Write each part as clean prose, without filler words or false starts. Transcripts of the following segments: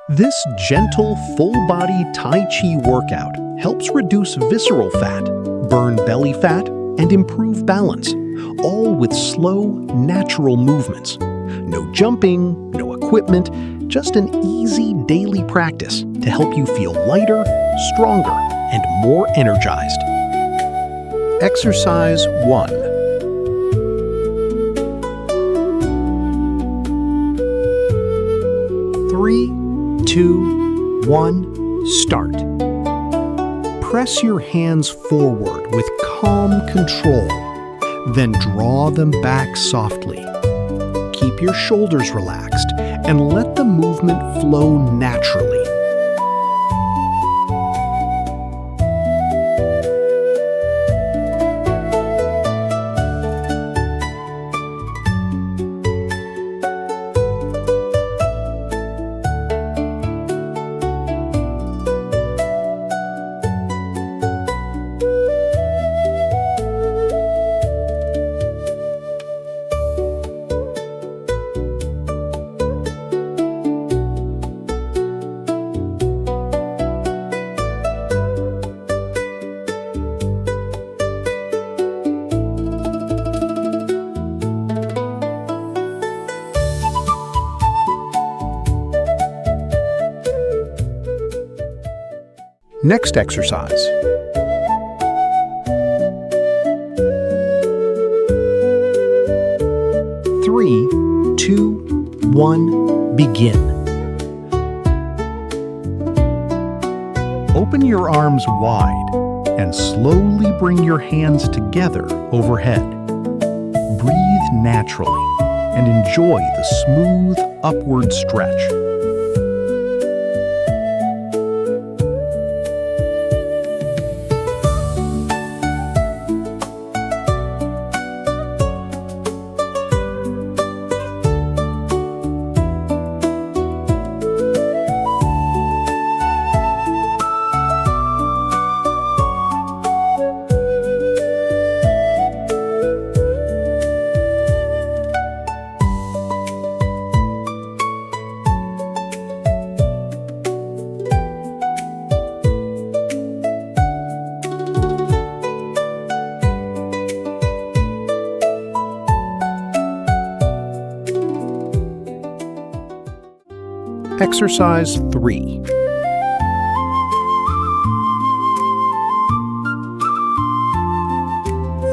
This gentle, full-body Tai Chi workout helps reduce visceral fat, burn belly fat, and improve balance, all with slow, natural movements. No jumping, no equipment, just an easy daily practice to help you feel lighter, stronger, and more energized. Exercise 1. Three, 2, 1, start. Press your hands forward with calm control, then draw them back softly. Keep your shoulders relaxed and let the movement flow naturally. Next exercise. 3, 2, 1, begin. Open your arms wide and slowly bring your hands together overhead. Breathe naturally and enjoy the smooth upward stretch. Exercise 3.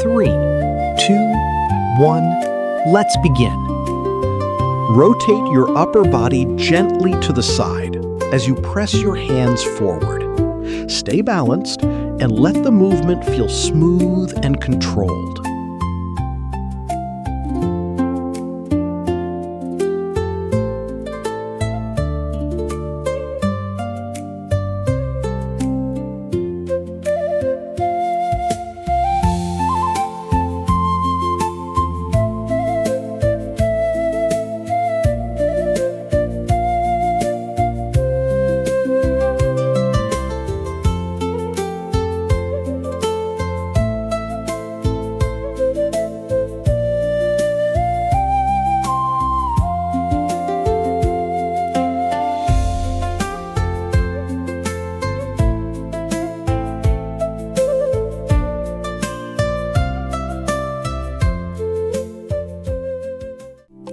3, 2, 1, let's begin. Rotate your upper body gently to the side as you press your hands forward. Stay balanced and let the movement feel smooth and controlled.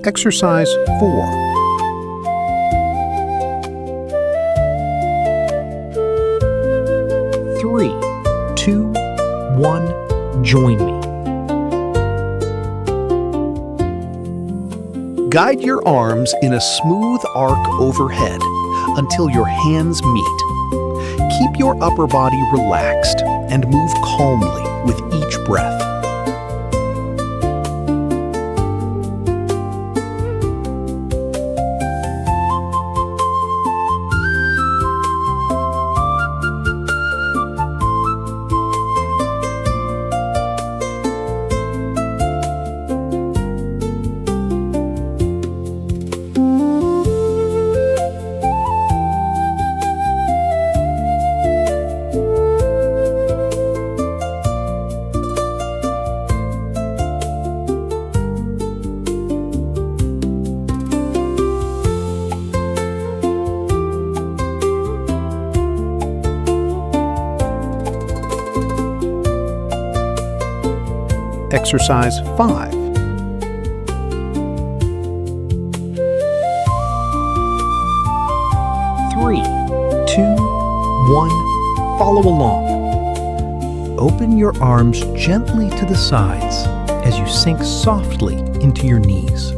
Exercise 4. 3, 2, 1, join me. Guide your arms in a smooth arc overhead until your hands meet. Keep your upper body relaxed and move calmly with each breath. Exercise 5. 3, 2, 1, follow along. Open your arms gently to the sides as you sink softly into your knees.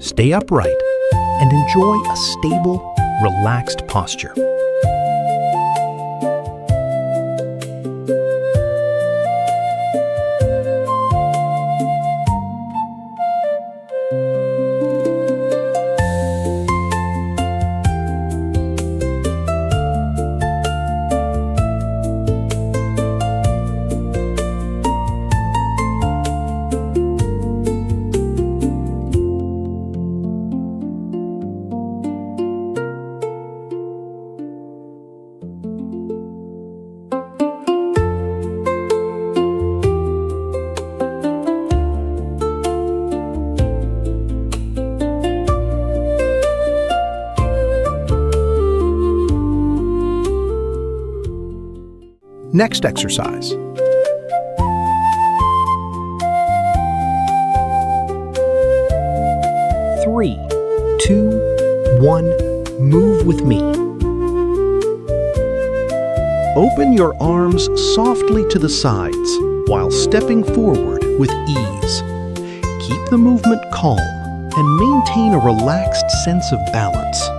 Stay upright and enjoy a stable, relaxed posture. Next exercise. 3, 2, 1, move with me. Open your arms softly to the sides while stepping forward with ease. Keep the movement calm and maintain a relaxed sense of balance.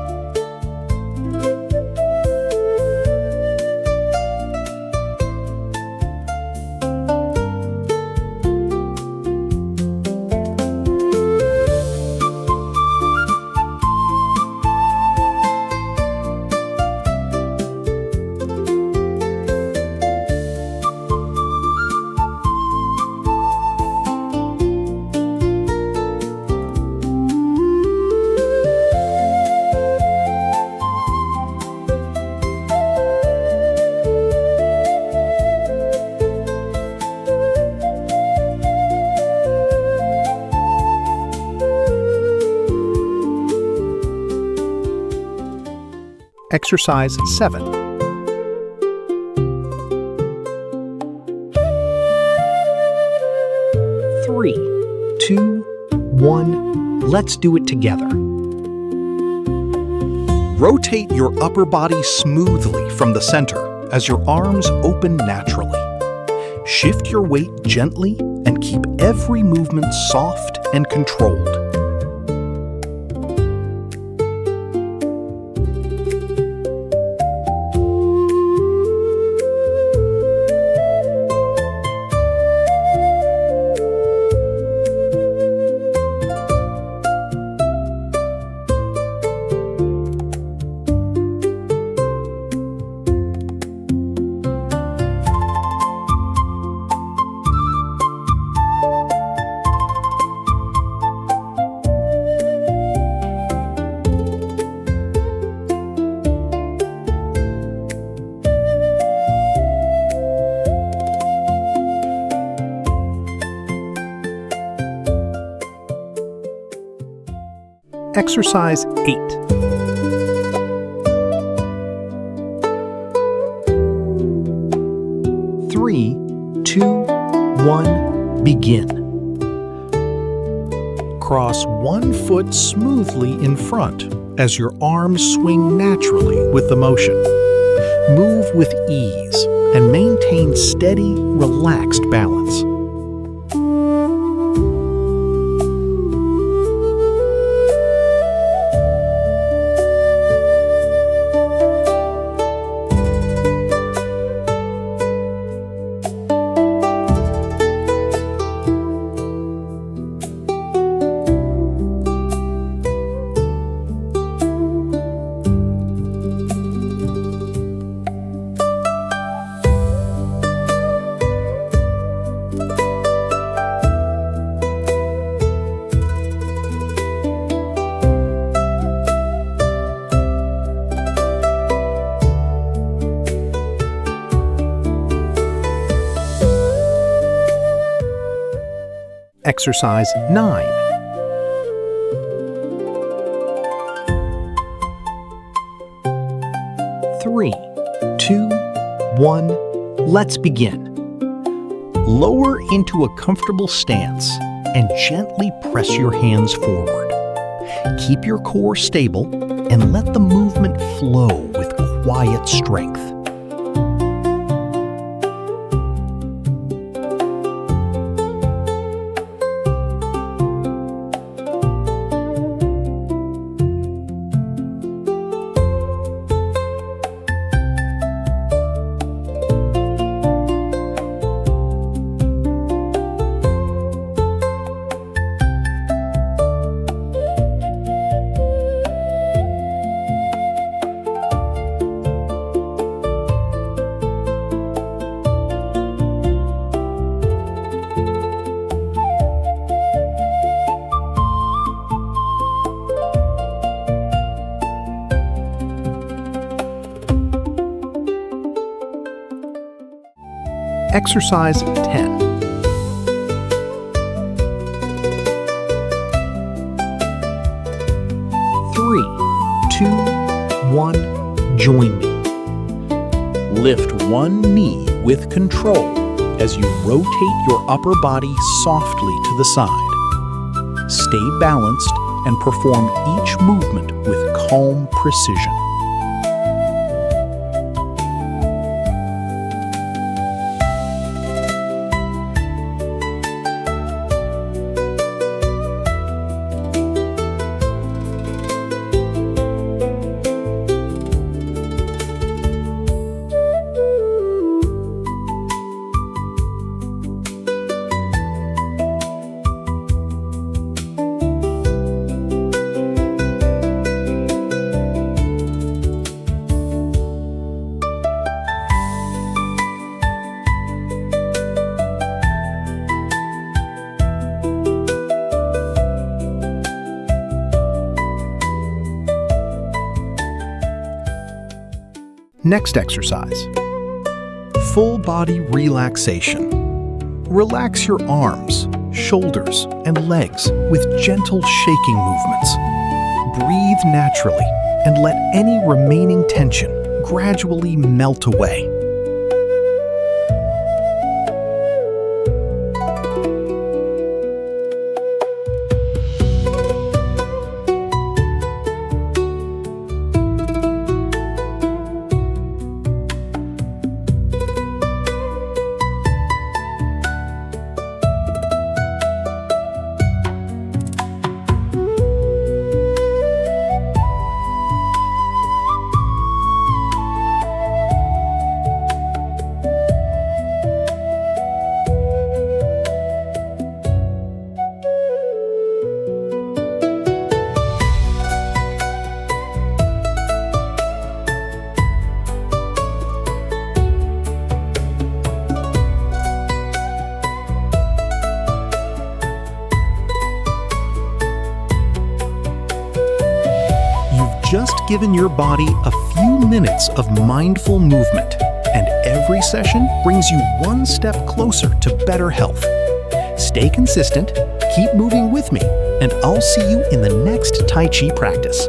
Exercise 7. 3, 2, 1, let's do it together. Rotate your upper body smoothly from the center as your arms open naturally. Shift your weight gently and keep every movement soft and controlled. Exercise 8. 3, 2, 1, begin. Cross one foot smoothly in front as your arms swing naturally with the motion. Move with ease and maintain steady, relaxed balance. Exercise 9. 3, 2, 1, let's begin. Lower into a comfortable stance and gently press your hands forward. Keep your core stable and let the movement flow with quiet strength. Exercise 10. Three, two, one, join me. Lift one knee with control as you rotate your upper body softly to the side. Stay balanced and perform each movement with calm precision. Next exercise. Full body relaxation. Relax your arms, shoulders, and legs with gentle shaking movements. Breathe naturally and let any remaining tension gradually melt away. Just given your body a few minutes of mindful movement, and every session brings you one step closer to better health. Stay consistent, keep moving with me, and I'll see you in the next Tai Chi practice.